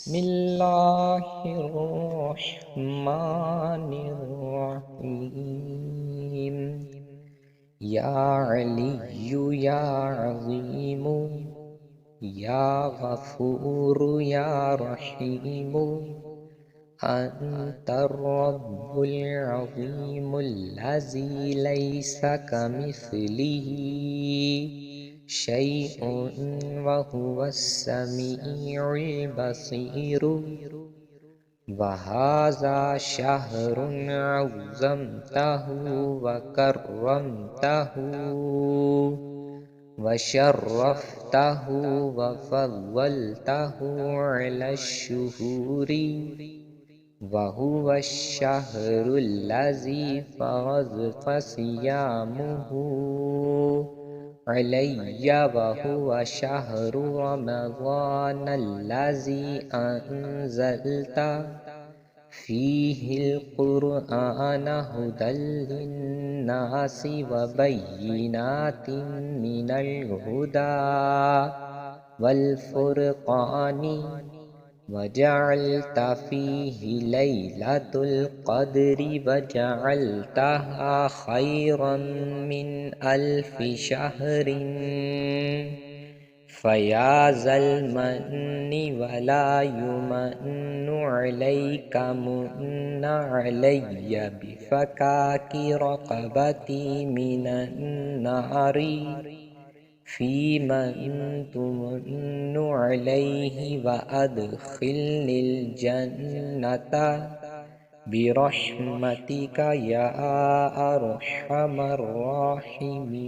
بسم الله الرحمن الرحيم. يا علي يا عظيم يا غفور يا رحيم، أنت الرب العظيم الذي ليس كمثله شيء وهو السميع البصير. وهذا شهر عظمته وكرمته وشرفته وفضلته على الشهور، وهو الشهر الذي فرضت صيامه علي، وهو شهر رمضان الذي أنزلت فيه القرآن هدى للناس وبينات من الهدى والفرقان، وجعلت فيه ليلة القدر وجعلتها خيرا من 1000 شهر. فيا ذا المن ولا يمن عليك من علي بفكاك رقبتي من النار، في من تمن عليه وأدخلني الجنة برحمتك يا أرحم الراحمين.